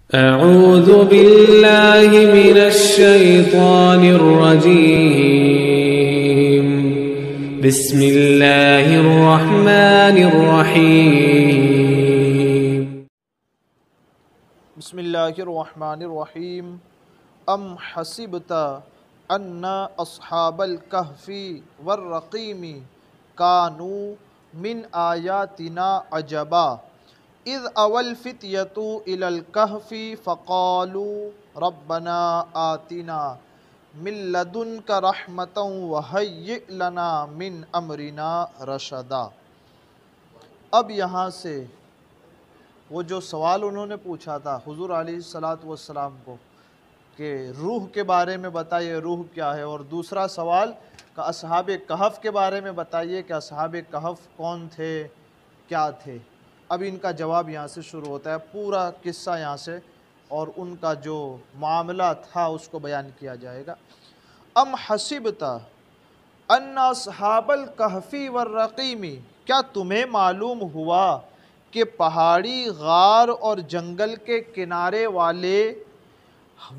أعوذ بالله من الشيطان الرجيم بسم الله الرحمن الرحيم بسم اللہ الرحمن الرحیم ام حسبت ان اصحاب الکہف والرقیم کانوا من آیاتنا عجبا اذ اوى الفتیۃ الی الکہف فقالوا ربنا آتنا من لدنک رحمۃ وہیئ لنا من امرنا رشدا۔ اب یہاں سے وہ جو سوال انہوں نے پوچھا تھا حضور علیہ السلام کو کہ روح کے بارے میں بتائیے روح کیا ہے، اور دوسرا سوال کہ اصحاب کہف کے بارے میں بتائیے کہ اصحاب کہف کون تھے، کیا تھے۔ اب ان کا جواب یہاں سے شروع ہوتا ہے، پورا قصہ یہاں سے اور ان کا جو معاملہ تھا اس کو بیان کیا جائے گا۔ ام حسبت ان اصحاب الکہف والرقیم، کیا تمہیں معلوم ہوا کہ پہاڑی غار اور جنگل کے کنارے والے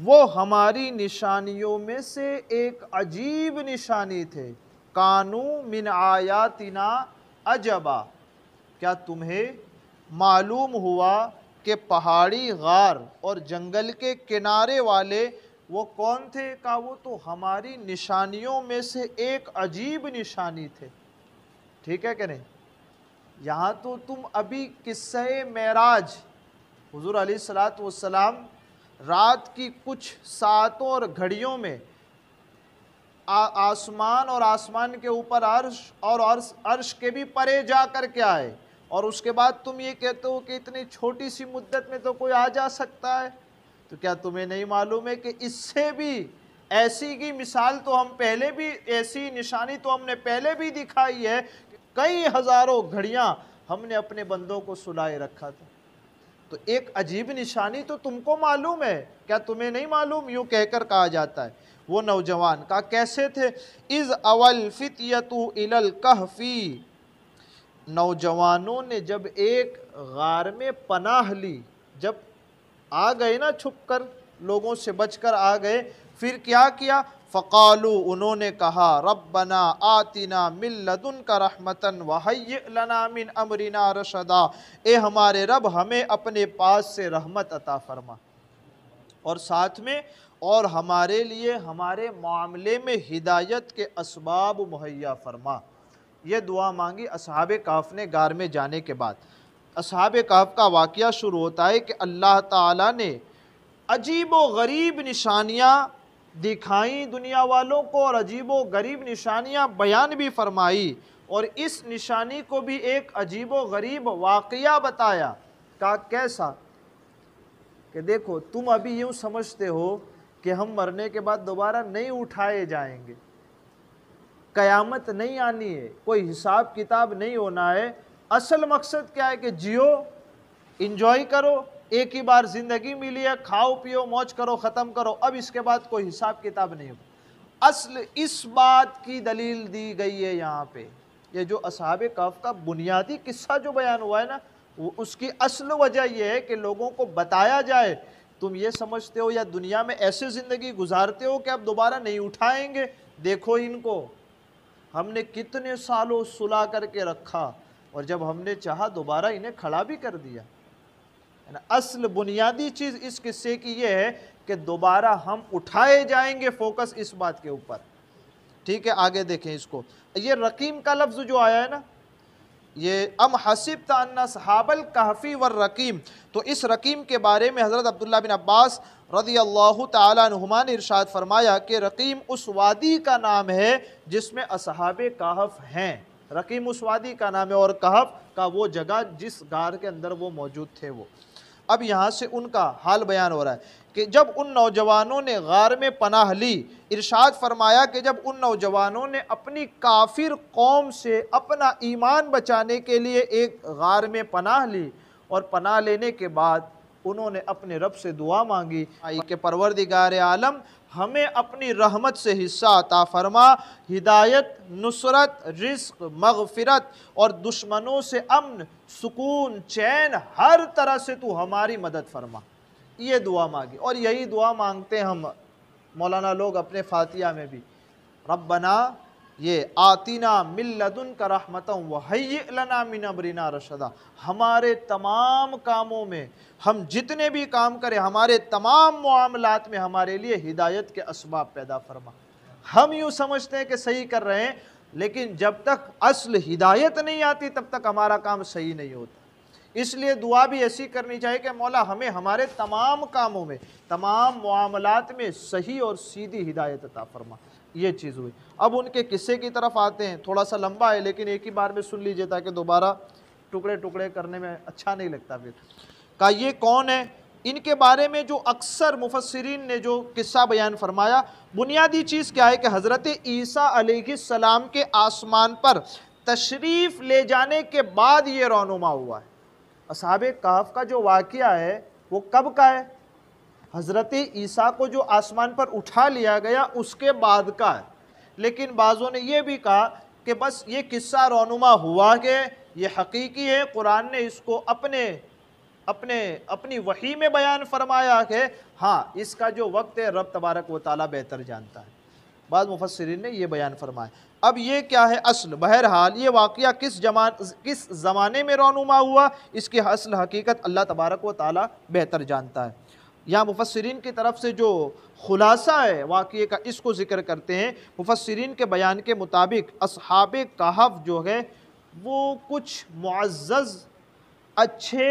وہ ہماری نشانیوں میں سے ایک عجیب نشانی تھے۔ کانوا من آیاتنا عجبا، کیا تمہیں معلوم ہوا کہ پہاڑی غار اور جنگل کے کنارے والے وہ کون تھے؟ کہا وہ تو ہماری نشانیوں میں سے ایک عجیب نشانی تھے۔ ٹھیک ہے کہ نہیں؟ یہاں تو تم ابھی قصہ معراج، حضور علیہ السلام رات کی کچھ ساعتوں اور گھڑیوں میں آسمان اور آسمان کے اوپر عرش اور عرش کے بھی پرے جا کر کے آئے، اور اس کے بعد تم یہ کہتے ہو کہ اتنی چھوٹی سی مدت میں تو کوئی آ جا سکتا ہے۔ تو کیا تمہیں نہیں معلوم ہے کہ اس سے بھی ایسی کی مثال تو ہم پہلے بھی، ایسی نشانی تو ہم نے پہلے بھی دکھائی ہے، کئی ہزاروں گھڑیاں ہم نے اپنے بندوں کو سلائے رکھا تھا۔ تو ایک عجیب نشانی تو تم کو معلوم ہے، کیا تمہیں نہیں معلوم؟ یوں کہہ کر کہا جاتا ہے۔ وہ نوجوان کہا کیسے تھے؟ اذ اوى الفتیۃ الی الکہف، نوجوانوں نے جب ایک غار میں پناہ لی، جب آ گئے نا چھپ کر، لوگوں سے بچ کر آ گئے، پھر کیا کیا؟ فقالوا، انہوں نے کہا ربنا آتنا من لدنک رحمتا وہیئ لنا من امرنا رشدا، اے ہمارے رب ہمیں اپنے پاس سے رحمت عطا فرما، اور ساتھ میں اور ہمارے لیے ہمارے معاملے میں ہدایت کے اسباب مہیا فرما۔ یہ دعا مانگی اصحاب کہف نے غار میں جانے کے بعد۔ اصحاب کہف کا واقعہ شروع ہوتا ہے کہ اللہ تعالیٰ نے عجیب و غریب نشانیاں دکھائیں دنیا والوں کو، اور عجیب و غریب نشانیاں بیان بھی فرمائی، اور اس نشانی کو بھی ایک عجیب و غریب واقعہ بتایا۔ کہا کیسا؟ کہ دیکھو تم ابھی یوں سمجھتے ہو کہ ہم مرنے کے بعد دوبارہ نہیں اٹھائے جائیں گے، قیامت نہیں آنی ہے، کوئی حساب کتاب نہیں ہونا ہے۔ اصل مقصد کیا ہے کہ جیو، انجوائے کرو، ایک ہی بار زندگی ملی ہے، کھاؤ پیو موج کرو، ختم کرو، اب اس کے بعد کوئی حساب کتاب نہیں ہوگا۔ اصل اس بات کی دلیل دی گئی ہے یہاں پہ۔ یہ جو اصحاب کہف کا بنیادی قصہ جو بیان ہوا ہے نا، اس کی اصل وجہ یہ ہے کہ لوگوں کو بتایا جائے تم یہ سمجھتے ہو یا دنیا میں ایسے زندگی گزارتے ہو کہ اب دوبارہ نہیں اٹھائیں گے، دیکھو ان کو ہم نے کتنے سالوں سلا کر کے رکھا، اور جب ہم نے چاہا دوبارہ انہیں کھڑا بھی کر دیا۔ اصل بنیادی چیز اس قصے کی یہ ہے کہ دوبارہ ہم اٹھائے جائیں گے، فوکس اس بات کے اوپر۔ ٹھیک ہے، آگے دیکھیں اس کو۔ یہ رقیم کا لفظ جو آیا ہے نا، یہ ام حسبت ان اصحاب الکہف والرقیم، تو اس رقیم کے بارے میں حضرت عبداللہ بن عباس رضی اللہ تعالیٰ عنہما نے ارشاد فرمایا کہ رقیم اس وادی کا نام ہے جس میں اصحاب کہف ہیں۔ رقیم اس وادی کا نام ہے، اور کہف کا وہ جگہ جس غار کے اندر وہ موجود تھے وہ۔ اب یہاں سے ان کا حال بیان ہو رہا ہے کہ جب ان نوجوانوں نے غار میں پناہ لی، ارشاد فرمایا کہ جب ان نوجوانوں نے اپنی کافر قوم سے اپنا ایمان بچانے کے لیے ایک غار میں پناہ لی، اور پناہ لینے کے بعد انہوں نے اپنے رب سے دعا مانگی کہ پروردگار عالم ہمیں اپنی رحمت سے حصہ عطا فرما، ہدایت، نصرت، رزق، مغفرت اور دشمنوں سے امن، سکون، چین، ہر طرح سے تو ہماری مدد فرما۔ یہ دعا مانگی، اور یہی دعا مانگتے ہیں ہم مولانا لوگ اپنے فاتحہ میں بھی، ربنا یہ آتینا من لدنک رحمتا وہیئ لنا من امرنا رشدا، ہمارے تمام کاموں میں، ہم جتنے بھی کام کریں، ہمارے تمام معاملات میں ہمارے لیے ہدایت کے اسباب پیدا فرما۔ ہم یوں سمجھتے ہیں کہ صحیح کر رہے ہیں، لیکن جب تک اصل ہدایت نہیں آتی تب تک ہمارا کام صحیح نہیں ہوتا۔ اس لیے دعا بھی ایسی کرنی چاہیے کہ مولا ہمیں ہمارے تمام کاموں میں، تمام معاملات میں صحیح اور سیدھی ہدایت عطا فرما۔ یہ چیز ہوئی۔ اب ان کے قصے کی طرف آتے ہیں، تھوڑا سا لمبا ہے لیکن ایک ہی بار میں سن لیجئے تاکہ دوبارہ ٹکڑے ٹکڑے کرنے میں اچھا نہیں لگتا۔ پھر کہا یہ کون ہے؟ ان کے بارے میں جو اکثر مفسرین نے جو قصہ بیان فرمایا، بنیادی چیز کیا ہے کہ حضرت عیسیٰ علیہ السلام کے آسمان پر تشریف لے جانے کے بعد یہ رونما ہوا ہے۔ اصحاب کہف کا جو واقعہ ہے وہ کب کا ہے؟ حضرت عیسیٰ کو جو آسمان پر اٹھا لیا گیا اس کے بعد کا ہے، لیکن بعضوں نے یہ بھی کہا کہ بس یہ قصہ رونما ہوا کہ یہ حقیقی ہے، قرآن نے اس کو اپنی وحی میں بیان فرمایا کہ ہاں اس کا جو وقت ہے رب تبارک و تعالیٰ بہتر جانتا ہے۔ بعض مفسرین نے یہ بیان فرمایا۔ اب یہ کیا ہے اصل؟ بہرحال یہ واقعہ کس زمانے میں رونما ہوا، اس کی اصل حقیقت اللہ تبارک و تعالیٰ بہتر جانتا ہے۔ یہاں مفسرین کی طرف سے جو خلاصہ ہے واقعے کا اس کو ذکر کرتے ہیں۔ مفسرین کے بیان کے مطابق اصحاب کہف جو ہے وہ کچھ معزز، اچھے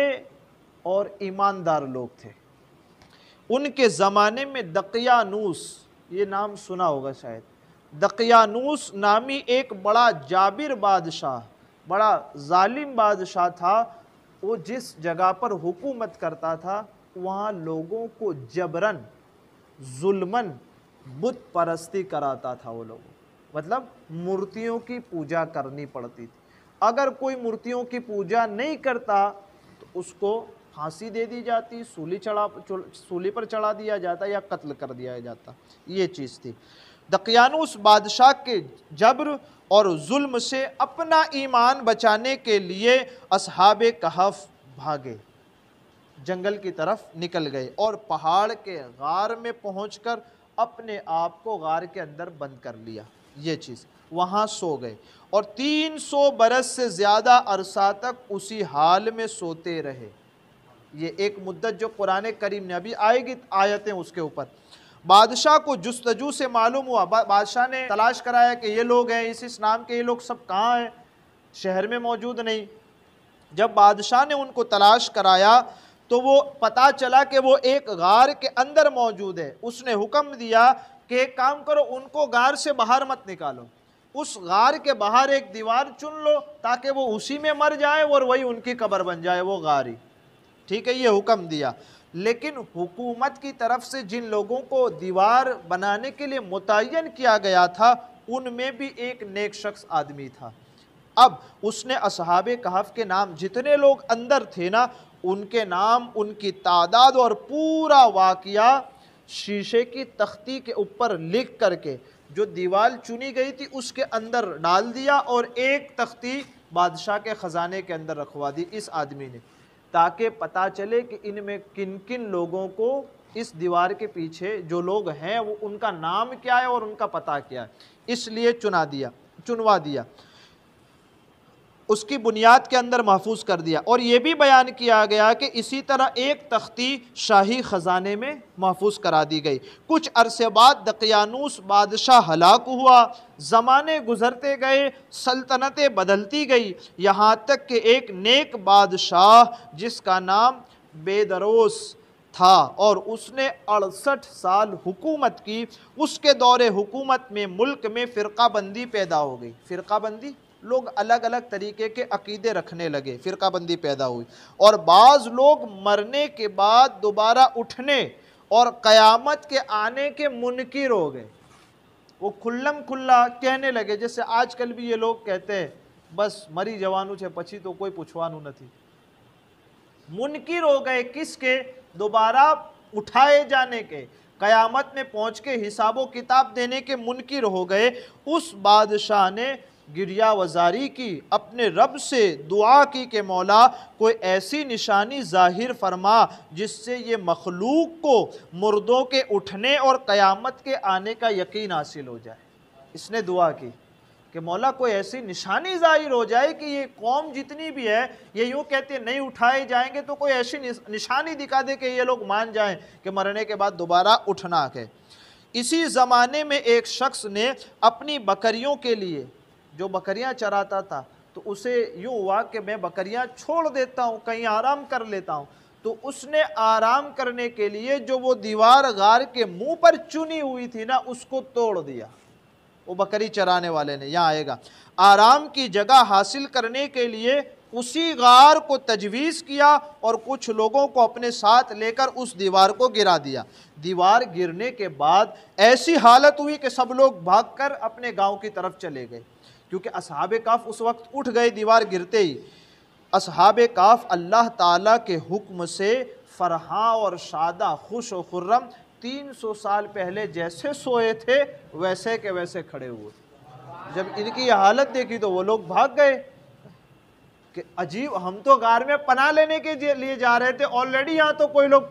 اور ایماندار لوگ تھے۔ ان کے زمانے میں دقیانوس، یہ نام سنا ہوگا شاید، دقیانوس نامی ایک بڑا جابر بادشاہ، بڑا ظالم بادشاہ تھا۔ وہ جس جگہ پر حکومت کرتا تھا وہاں لوگوں کو جبرن، ظلمن بت پرستی کراتا تھا۔ وہ لوگوں مطلب مورتیوں کی پوجا کرنی پڑتی تھی۔ اگر کوئی مورتیوں کی پوجا نہیں کرتا تو اس کو پھانسی دے دی جاتی، سولی پر چڑھا دیا جاتا یا قتل کر دیا جاتا۔ یہ چیز تھی۔ دقیانوس بادشاہ کے جبر اور ظلم سے اپنا ایمان بچانے کے لیے اصحاب کہف بھاگے، جنگل کی طرف نکل گئے اور پہاڑ کے غار میں پہنچ کر اپنے آپ کو غار کے اندر بند کر لیا۔ یہ چیز وہاں سو گئے اور 300 برس سے زیادہ عرصہ تک اسی حال میں سوتے رہے۔ یہ ایک مدت جو قرآن کریم نے، ابھی آئے گی آیتیں اس کے اوپر۔ بادشاہ کو جستجو سے معلوم ہوا، بادشاہ نے تلاش کرایا کہ یہ لوگ ہیں، اس نام کے یہ لوگ سب کہاں ہیں؟ شہر میں موجود نہیں۔ جب بادشاہ نے ان کو تلاش کرایا تو وہ پتہ چلا کہ وہ ایک غار کے اندر موجود ہے۔ اس نے حکم دیا کہ ایک کام کرو، ان کو غار سے باہر مت نکالو، اس غار کے باہر ایک دیوار چن لو تاکہ وہ اسی میں مر جائے اور وہی ان کی قبر بن جائے، وہ غار ہی۔ ٹھیک ہے، یہ حکم دیا۔ لیکن حکومت کی طرف سے جن لوگوں کو دیوار بنانے کے لیے متعین کیا گیا تھا ان میں بھی ایک نیک شخص آدمی تھا۔ اب اس نے اصحاب کہف کے نام، جتنے لوگ اندر تھے نا، ان کے نام، ان کی تعداد اور پورا واقعہ شیشے کی تختی کے اوپر لکھ کر کے جو دیوار چنی گئی تھی اس کے اندر ڈال دیا اور ایک تختی بادشاہ کے خزانے کے اندر رکھوا دی اس آدمی نے، تاکہ پتہ چلے کہ ان میں کن کن لوگوں کو اس دیوار کے پیچھے جو لوگ ہیں وہ ان کا نام کیا ہے اور ان کا پتہ کیا ہے۔ اس لیے چنوا دیا، اس کی بنیاد کے اندر محفوظ کر دیا۔ اور یہ بھی بیان کیا گیا کہ اسی طرح ایک تختی شاہی خزانے میں محفوظ کرا دی گئی۔ کچھ عرصے بعد دقیانوس بادشاہ ہلاک ہوا، زمانے گزرتے گئے، سلطنتیں بدلتی گئی، یہاں تک کہ ایک نیک بادشاہ جس کا نام بیدروس تھا اور اس نے 68 سال حکومت کی، اس کے دور حکومت میں ملک میں فرقہ بندی پیدا ہو گئی۔ فرقہ بندی، لوگ الگ الگ طریقے کے عقیدے رکھنے لگے، فرقہ بندی پیدا ہوئی، اور بعض لوگ مرنے کے بعد دوبارہ اٹھنے اور قیامت کے آنے کے منکر ہو گئے۔ وہ کھلم کھلا کہنے لگے، جیسے آج کل بھی یہ لوگ کہتے ہیں بس مری جوانو چھے پچھی تو کوئی پوچھوانو نہ تھی۔ منکر ہو گئے کس کے؟ دوبارہ اٹھائے جانے کے، قیامت میں پہنچ کے حساب و کتاب دینے کے منکر ہو گئے۔ اس بادشاہ نے گریہ وزاری کی، اپنے رب سے دعا کی کہ مولا کوئی ایسی نشانی ظاہر فرما جس سے یہ مخلوق کو مردوں کے اٹھنے اور قیامت کے آنے کا یقین حاصل ہو جائے۔ اس نے دعا کی کہ مولا کوئی ایسی نشانی ظاہر ہو جائے کہ یہ قوم جتنی بھی ہے یہ یوں کہتے ہیں نہیں اٹھائے جائیں گے، تو کوئی ایسی نشانی دکھا دے کہ یہ لوگ مان جائیں کہ مرنے کے بعد دوبارہ اٹھنا ہے۔ اسی زمانے میں ایک شخص نے اپنی بکریوں کے لیے، جو بکریاں چراتا تھا، تو اسے یوں ہوا کہ میں بکریاں چھوڑ دیتا ہوں، کہیں آرام کر لیتا ہوں، تو اس نے آرام کرنے کے لیے جو وہ دیوار غار کے منہ پر چنی ہوئی تھی نا، اس کو توڑ دیا۔ وہ بکری چرانے والے نے، یہاں آئے گا، آرام کی جگہ حاصل کرنے کے لیے اسی غار کو تجویز کیا اور کچھ لوگوں کو اپنے ساتھ لے کر اس دیوار کو گرا دیا۔ دیوار گرنے کے بعد ایسی حالت ہوئی کہ سب لوگ بھاگ کر اپنے گاؤں کی طرف چلے گئے، کیونکہ اصحاب کہف اس وقت اٹھ گئے دیوار گرتے ہی۔ اصحاب کہف اللہ تعالیٰ کے حکم سے فرحاں اور شادہ، خوش و خرم، 300 سال پہلے جیسے سوئے تھے ویسے کے ویسے کھڑے ہوئے۔ جب ان کی حالت دیکھی تو وہ لوگ بھاگ گئے کہ عجیب، ہم تو غار میں پناہ لینے کے لیے جا رہے تھے، آلریڈی یہاں تو کوئی لوگ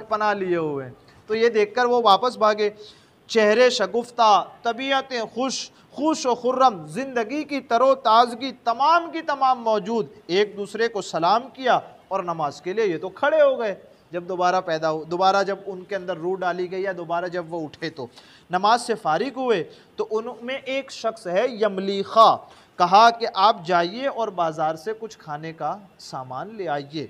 پناہ لیے ہوئے ہیں۔ تو یہ دیکھ کر وہ واپس بھاگے۔ چہرے شگفتہ، طبیعتیں خوش و خرم، زندگی کی تر و تازگی تمام کی تمام موجود، ایک دوسرے کو سلام کیا اور نماز کے لیے یہ تو کھڑے ہو گئے۔ جب دوبارہ جب ان کے اندر روح ڈالی گئی یا دوبارہ جب وہ اٹھے تو نماز سے فارغ ہوئے، تو ان میں ایک شخص ہے یملیخا، کہا کہ آپ جائیے اور بازار سے کچھ کھانے کا سامان لے آئیے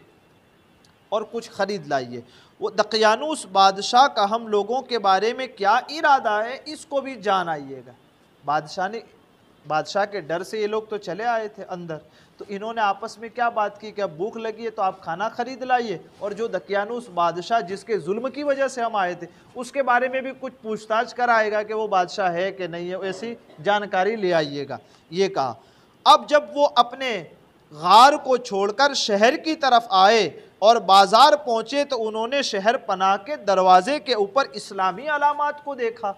اور کچھ خرید لائیے۔ وہ دقیانوس بادشاہ کا ہم لوگوں کے بارے میں کیا ارادہ ہے اس کو بھی جان آئیے گا۔ بادشاہ کے ڈر سے یہ لوگ تو چلے آئے تھے اندر، تو انہوں نے آپس میں کیا بات کی کہ اب بھوک لگی ہے تو آپ کھانا خرید لائیے، اور جو دقیانوس بادشاہ جس کے ظلم کی وجہ سے ہم آئے تھے اس کے بارے میں بھی کچھ پوچھ تاچھ کر آئے گا کہ وہ بادشاہ ہے کہ نہیں ہے، ایسی جانکاری لے آئیے گا، یہ کہا۔ اب جب وہ اپنے غار کو چھوڑ کر شہر کی طرف آئے اور بازار پہنچے تو انہوں نے شہر پناہ کے دروازے کے اوپر اسلامی علامات کو دیکھا۔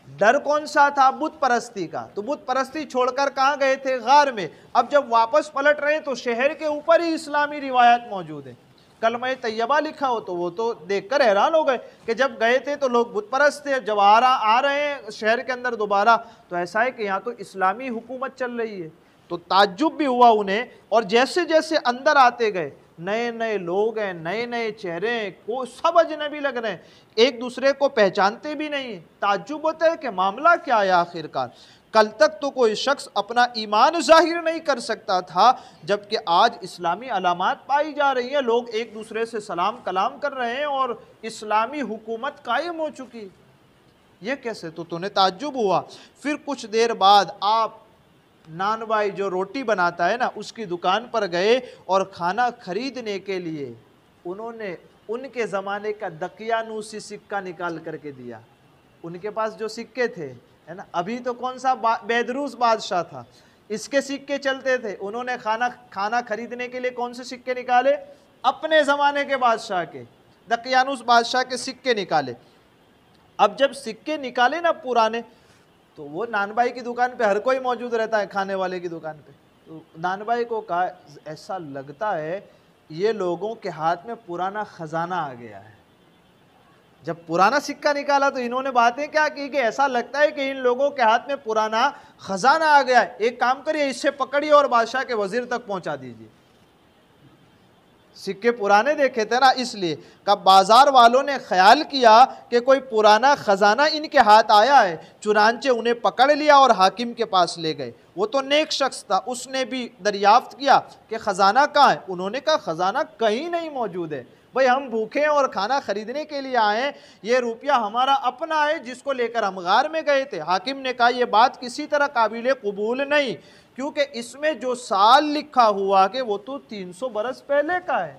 ڈر کون سا تھا؟ بت پرستی کا۔ تو بت پرستی چھوڑ کر کہاں گئے تھے؟ غار میں۔ اب جب واپس پلٹ رہے ہیں تو شہر کے اوپر ہی اسلامی روایات موجود ہیں، کلمہ طیبہ لکھا ہو، تو وہ تو دیکھ کر حیران ہو گئے کہ جب گئے تھے تو لوگ بت پرست تھے، جب آ رہے ہیں شہر کے اندر دوبارہ تو ایسا ہے کہ یہاں تو اسلامی حکومت چل رہی ہے۔ تو تعجب بھی ہوا انہیں، اور جیسے جیسے اندر آتے گئے نئے نئے لوگ ہیں، نئے نئے چہرے ہیں، سب اجنبی لگ رہے ہیں، ایک دوسرے کو پہچانتے بھی نہیں۔ تعجب ہوتا ہے کہ معاملہ کیا ہے آخر کار۔ کل تک تو کوئی شخص اپنا ایمان ظاہر نہیں کر سکتا تھا، جبکہ آج اسلامی علامات پائی جا رہی ہیں، لوگ ایک دوسرے سے سلام کلام کر رہے ہیں اور اسلامی حکومت قائم ہو چکی۔ یہ کیسے؟ تو انہیں تعجب ہوا۔ پھر کچھ دیر بعد آپ نان بھائی جو روٹی بناتا ہے نا، اس کی دکان پر گئے اور کھانا خریدنے کے لیے انہوں نے ان کے زمانے کا دقیانوسی سکہ نکال کر کے دیا۔ ان کے پاس جو سکے تھے ہے نا، ابھی تو کون سا بیدروس بادشاہ تھا، اس کے سکے چلتے تھے، انہوں نے کھانا خریدنے کے لیے کون سے سکے نکالے؟ اپنے زمانے کے بادشاہ کے، دقیانوس بادشاہ کے سکے نکالے۔ اب جب سکے نکالے نا پرانے، تو وہ نان بھائی کی دکان پہ ہر کوئی موجود رہتا ہے، کھانے والے کی دکان پہ۔ تو نان بھائی کو کہا ایسا لگتا ہے یہ لوگوں کے ہاتھ میں پرانا خزانہ آ گیا ہے۔ جب پرانا سکہ نکالا تو انہوں نے باتیں کیا کی کہ ایسا لگتا ہے کہ ان لوگوں کے ہاتھ میں پرانا خزانہ آ گیا ہے، ایک کام کریے اس سے پکڑیے اور بادشاہ کے وزیر تک پہنچا دیجیے۔ سکے پرانے دیکھے تھے نا، اس لیے کہ بازار والوں نے خیال کیا کہ کوئی پرانا خزانہ ان کے ہاتھ آیا ہے، چنانچہ انہیں پکڑ لیا اور حاکم کے پاس لے گئے۔ وہ تو نیک شخص تھا، اس نے بھی دریافت کیا کہ خزانہ کہاں ہے؟ انہوں نے کہا خزانہ کہیں نہیں موجود ہے، بھئی ہم بھوکے ہیں اور کھانا خریدنے کے لیے آئے ہیں، یہ روپیہ ہمارا اپنا ہے جس کو لے کر ہم غار میں گئے تھے۔ حاکم نے کہا یہ بات کسی طرح قابل قبول نہیں، کیونکہ اس میں جو سال لکھا ہوا کہ وہ تو 300 برس پہلے کا ہے،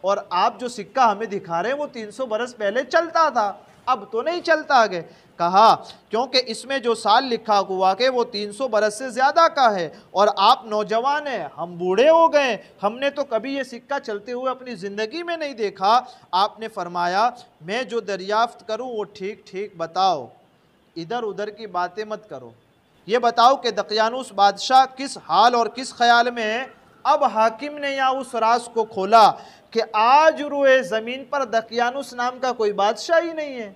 اور آپ جو سکہ ہمیں دکھا رہے ہیں وہ 300 برس پہلے چلتا تھا، اب تو نہیں چلتا آگے۔ کہا کیونکہ اس میں جو سال لکھا ہوا کہ وہ 300 برس سے زیادہ کا ہے، اور آپ نوجوان ہیں، ہم بوڑھے ہو گئے، ہم نے تو کبھی یہ سکہ چلتے ہوئے اپنی زندگی میں نہیں دیکھا۔ آپ نے فرمایا میں جو دریافت کروں وہ ٹھیک ٹھیک بتاؤ، ادھر ادھر کی باتیں مت کرو۔ یہ بتاؤ کہ دقیانوس بادشاہ کس حال اور کس خیال میں ہے؟ اب حاکم نے یہاں اس راز کو کھولا کہ آج روئے زمین پر دقیانوس نام کا کوئی بادشاہ ہی نہیں ہے۔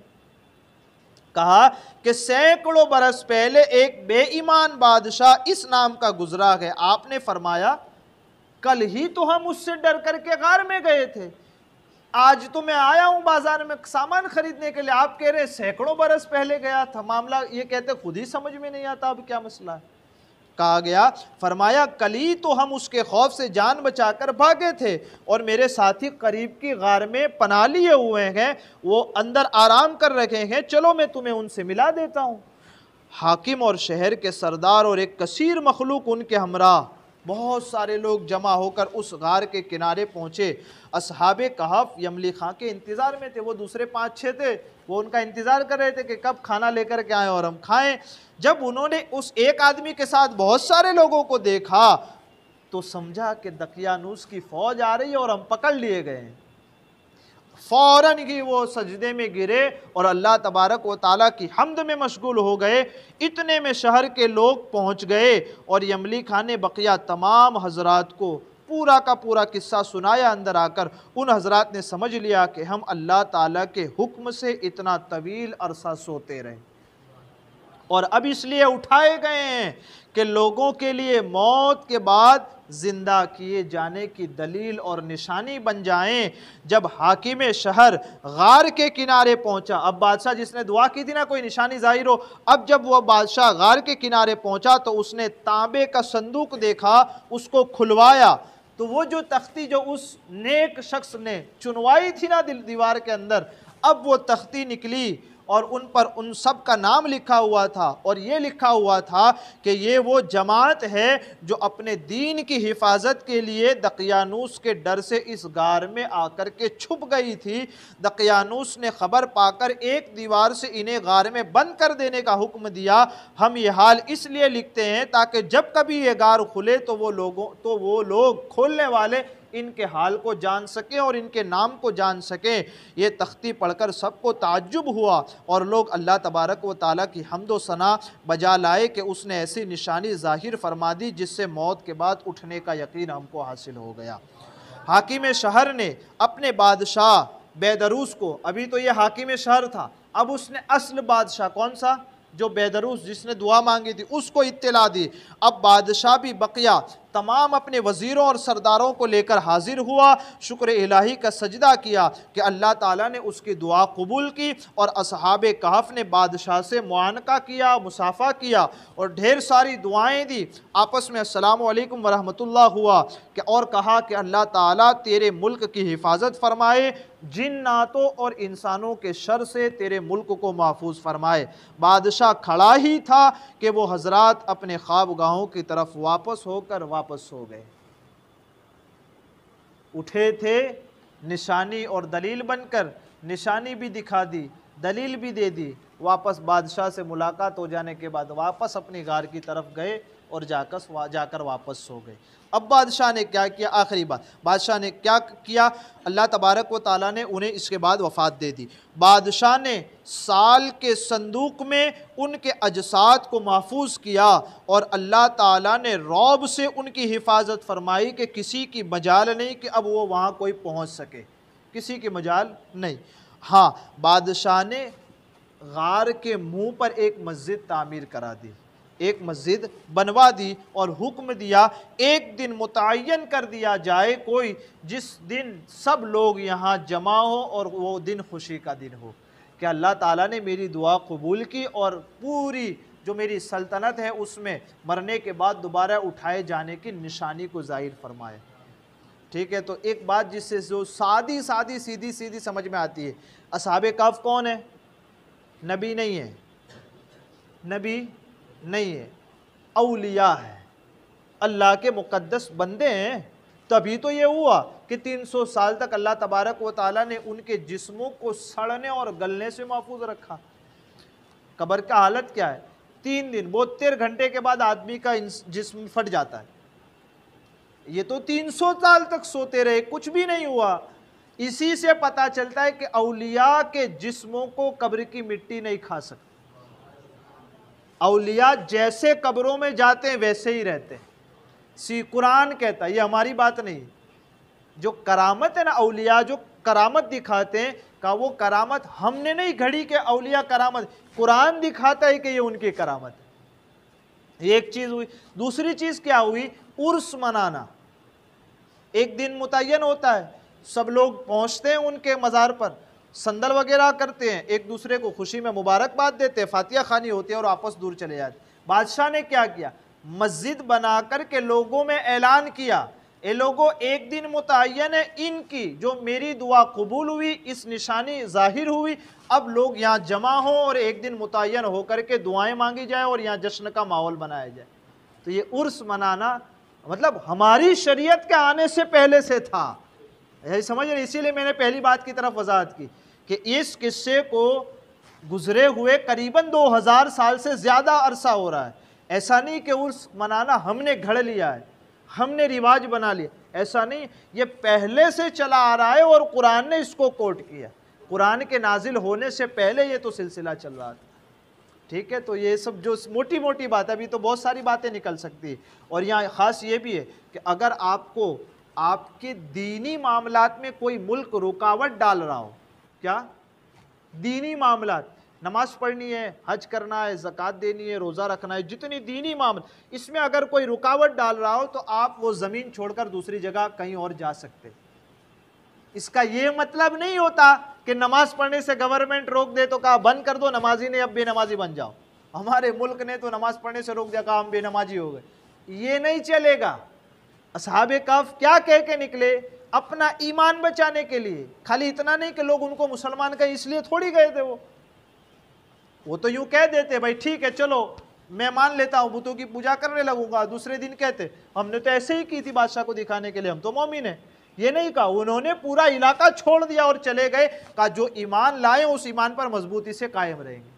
کہا کہ سینکڑوں برس پہلے ایک بے ایمان بادشاہ اس نام کا گزرا ہے۔ آپ نے فرمایا کل ہی تو ہم اس سے ڈر کر کے غار میں گئے تھے، آج تو میں آیا ہوں بازار میں سامان خریدنے کے لیے، آپ کہہ رہے ہیں سینکڑوں برس پہلے گیا تھا۔ معاملہ یہ کہتے خود ہی سمجھ میں نہیں آتا اب کیا مسئلہ ہے۔ کہا گیا، فرمایا کل ہی تو ہم اس کے خوف سے جان بچا کر بھاگے تھے اور میرے ساتھی قریب کی غار میں پناہ لیے ہوئے ہیں، وہ اندر آرام کر رکھے ہیں، چلو میں تمہیں ان سے ملا دیتا ہوں۔ حاکم اور شہر کے سردار اور ایک کثیر مخلوق ان کے ہمراہ بہت سارے لوگ جمع ہو کر اس غار کے کنارے پہنچے۔ اصحاب کہف یملی خاں کے انتظار میں تھے، وہ دوسرے 5-6 تھے، وہ ان کا انتظار کر رہے تھے کہ کب کھانا لے کر کے آئیں اور ہم کھائیں۔ جب انہوں نے اس ایک آدمی کے ساتھ بہت سارے لوگوں کو دیکھا تو سمجھا کہ دقیانوس کی فوج آ رہی ہے اور ہم پکڑ لیے گئے ہیں۔ فوراً ہی وہ سجدے میں گرے اور اللہ تبارک و تعالیٰ کی حمد میں مشغول ہو گئے۔ اتنے میں شہر کے لوگ پہنچ گئے اور یملی خان نے بقیہ تمام حضرات کو پورا کا پورا قصہ سنایا۔ اندر آ کر ان حضرات نے سمجھ لیا کہ ہم اللہ تعالیٰ کے حکم سے اتنا طویل عرصہ سوتے رہے اور اب اس لیے اٹھائے گئے ہیں کہ لوگوں کے لیے موت کے بعد زندہ کیے جانے کی دلیل اور نشانی بن جائیں۔ جب حاکم شہر غار کے کنارے پہنچا، اب بادشاہ جس نے دعا کی تھی نا کوئی نشانی ظاہر ہو، اب جب وہ بادشاہ غار کے کنارے پہنچا تو اس نے تانبے کا صندوق دیکھا، اس کو کھلوایا تو وہ جو تختی جو اس نیک شخص نے چنوائی تھی نا دیوار کے اندر، اب وہ تختی نکلی اور ان پر ان سب کا نام لکھا ہوا تھا اور یہ لکھا ہوا تھا کہ یہ وہ جماعت ہے جو اپنے دین کی حفاظت کے لیے دقیانوس کے ڈر سے اس غار میں آ کر کے چھپ گئی تھی۔ دقیانوس نے خبر پا کر ایک دیوار سے انہیں غار میں بند کر دینے کا حکم دیا۔ ہم یہ حال اس لیے لکھتے ہیں تاکہ جب کبھی یہ غار کھلے تو وہ لوگ کھولنے والے ان کے حال کو جان سکیں اور ان کے نام کو جان سکیں۔ یہ تختی پڑھ کر سب کو تعجب ہوا اور لوگ اللہ تبارک و تعالیٰ کی حمد و ثنا بجا لائے کہ اس نے ایسی نشانی ظاہر فرما دی جس سے موت کے بعد اٹھنے کا یقین ہم کو حاصل ہو گیا۔ حاکم شہر نے اپنے بادشاہ بیدروس کو، ابھی تو یہ حاکم شہر تھا، اب اس نے اصل بادشاہ کون سا جو بیدروس جس نے دعا مانگی تھی اس کو اطلاع دی۔ اب بادشاہ بھی بقیہ تمام اپنے وزیروں اور سرداروں کو لے کر حاضر ہوا، شکر الہی کا سجدہ کیا کہ اللہ تعالیٰ نے اس کی دعا قبول کی، اور اصحاب کہف نے بادشاہ سے معانقہ کیا، مصافحہ کیا اور ڈھیر ساری دعائیں دی، آپس میں السلام علیکم ورحمۃ اللہ ہوا اور کہا کہ اللہ تعالیٰ تیرے ملک کی حفاظت فرمائے، جناتوں اور انسانوں کے شر سے تیرے ملک کو محفوظ فرمائے۔ بادشاہ کھڑا ہی تھا کہ وہ حضرات اپنے خوابگاہوں کی طرف واپس ہو کر واپس ہو گئے۔ اٹھے تھے نشانی اور دلیل بن کر، نشانی بھی دکھا دی، دلیل بھی دے دی، واپس بادشاہ سے ملاقات ہو جانے کے بعد واپس اپنی غار کی طرف گئے اور جا کر واپس ہو گئے۔ اب بادشاہ نے کیا کیا؟ آخری بات بادشاہ نے کیا کیا؟ اللہ تبارک و تعالیٰ نے انہیں اس کے بعد وفات دے دی۔ بادشاہ نے سال کے صندوق میں ان کے اجساد کو محفوظ کیا اور اللہ تعالیٰ نے رعب سے ان کی حفاظت فرمائی کہ کسی کی مجال نہیں کہ اب وہ وہاں کوئی پہنچ سکے، کسی کی مجال نہیں۔ ہاں، بادشاہ نے غار کے منہ پر ایک مسجد تعمیر کرا دی، ایک مسجد بنوا دی اور حکم دیا ایک دن متعین کر دیا جائے کوئی جس دن سب لوگ یہاں جمع ہو اور وہ دن خوشی کا دن ہو کہ اللہ تعالیٰ نے میری دعا قبول کی اور پوری جو میری سلطنت ہے اس میں مرنے کے بعد دوبارہ اٹھائے جانے کی نشانی کو ظاہر فرمائے۔ ٹھیک ہے، تو ایک بات جس سے جو سیدھی سمجھ میں آتی ہے، اصحاب کہف کون ہے؟ نبی نہیں ہے، نبی نہیں ہے، اولیاء ہے، اللہ کے مقدس بندے ہیں۔ تبھی تو یہ ہوا کہ 300 سال تک اللہ تبارک و تعالیٰ نے ان کے جسموں کو سڑنے اور گلنے سے محفوظ رکھا۔ قبر کا حالت کیا ہے؟ 3 دن 72 گھنٹے کے بعد آدمی کا جسم پھٹ جاتا ہے۔ یہ تو 300 سال تک سوتے رہے، کچھ بھی نہیں ہوا۔ اسی سے پتہ چلتا ہے کہ اولیاء کے جسموں کو قبر کی مٹی نہیں کھا سکتی۔ اولیاء جیسے قبروں میں جاتے ہیں ویسے ہی رہتے ہیں۔ قرآن کہتا ہے، یہ ہماری بات نہیں، جو کرامت ہے نا، اولیاء جو کرامت دکھاتے ہیں، کہا وہ کرامت ہم نے نہیں گھڑی کہ اولیاء کرامت، قرآن دکھاتا ہے کہ یہ ان کی کرامت ہے۔ یہ ایک چیز ہوئی۔ دوسری چیز کیا ہوئی؟ عرس منانا۔ ایک دن متعین ہوتا ہے، سب لوگ پہنچتے ہیں ان کے مزار پر، سندل وغیرہ کرتے ہیں، ایک دوسرے کو خوشی میں مبارکباد دیتے ہیں، فاتحہ خوانی ہوتی ہے اور آپس دور چلے جاتے۔ بادشاہ نے کیا کیا؟ مسجد بنا کر کے لوگوں میں اعلان کیا، اے لوگوں ایک دن متعین ہے ان کی، جو میری دعا قبول ہوئی، اس نشانی ظاہر ہوئی، اب لوگ یہاں جمع ہوں اور ایک دن متعین ہو کر کے دعائیں مانگی جائیں اور یہاں جشن کا ماحول بنایا جائے۔ تو یہ عرس منانا مطلب ہماری شریعت کے آنے سے پہلے سے تھا، سمجھ رہے؟ اسی لیے میں نے پہلی بات کی طرف وضاحت کی کہ اس قصے کو گزرے ہوئے قریباً 2000 سال سے زیادہ عرصہ ہو رہا ہے۔ ایسا نہیں کہ عرس منانا ہم نے گھڑ لیا ہے، ہم نے رواج بنا لیا، ایسا نہیں، یہ پہلے سے چلا آ رہا ہے اور قرآن نے اس کو کوٹ کیا۔ قرآن کے نازل ہونے سے پہلے یہ تو سلسلہ چل رہا تھا، ٹھیک ہے؟ تو یہ سب جو موٹی موٹی بات ہے، ابھی تو بہت ساری باتیں نکل سکتی ہیں۔ اور یہاں خاص یہ بھی ہے کہ اگر آپ کو آپ کے دینی معاملات میں کوئی ملک رکاوٹ ڈال رہا ہو، کیا دینی معاملات، نماز پڑھنی ہے، حج کرنا ہے، زکوٰۃ دینی ہے، روزہ رکھنا ہے، جتنی دینی معاملات، اس میں اگر کوئی رکاوٹ ڈال رہا ہو تو آپ وہ زمین چھوڑ کر دوسری جگہ کہیں اور جا سکتے۔ اس کا یہ مطلب نہیں ہوتا کہ نماز پڑھنے سے گورنمنٹ روک دے تو کہا بند کر دو، نمازی نے اب بے نمازی بن جاؤ۔ ہمارے ملک نے تو نماز پڑھنے سے روک دیا، کہا ہم بے نمازی ہو گئے۔ یہ نہیں چلے گا۔ اصحاب کہف کیا کہہ کے نکلے؟ اپنا ایمان بچانے کے لیے، خالی اتنا نہیں کہ لوگ ان کو مسلمان کہیں، اس لیے تھوڑی گئے تھے۔ وہ تو یوں کہہ دیتے بھائی ٹھیک ہے چلو میں مان لیتا ہوں، بتوں کی پوجا کرنے لگوں گا، دوسرے دن کہتے ہم نے تو ایسے ہی کی تھی بادشاہ کو دکھانے کے لیے، ہم تو مومن ہیں۔ یہ نہیں کہا، انہوں نے پورا علاقہ چھوڑ دیا اور چلے گئے، کہا جو ایمان لائیں اس ایمان پر مضبوطی سے قائم رہیں گے۔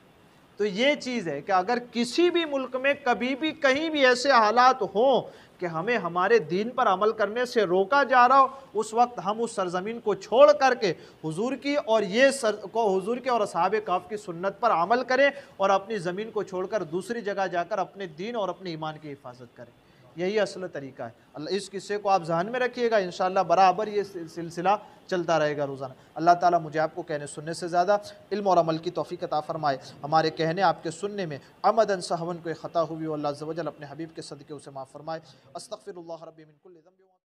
تو یہ چیز ہے کہ اگر کسی بھی ملک میں کبھی بھی کہیں بھی ایسے حالات ہوں کہ ہمیں ہمارے دین پر عمل کرنے سے روکا جا رہا ہو، اس وقت ہم اس سرزمین کو چھوڑ کر کے حضور کی اور حضور کے اور اصحاب کہف کی سنت پر عمل کریں اور اپنی زمین کو چھوڑ کر دوسری جگہ جا کر اپنے دین اور اپنے ایمان کی حفاظت کریں۔ یہی اصل طریقہ ہے۔ اللہ اس قصے کو آپ ذہن میں رکھیے گا، انشاءاللہ برابر یہ سلسلہ چلتا رہے گا روزانہ۔ اللہ تعالیٰ مجھے آپ کو کہنے سننے سے زیادہ علم اور عمل کی توفیق عطا فرمائے، ہمارے کہنے آپ کے سننے میں عمداً سہون کوئی خطا ہوئی، اللہ عز و جل اپنے حبیب کے صدقے اسے معاف فرمائے۔ استغفر اللہ ربی من کل ذنب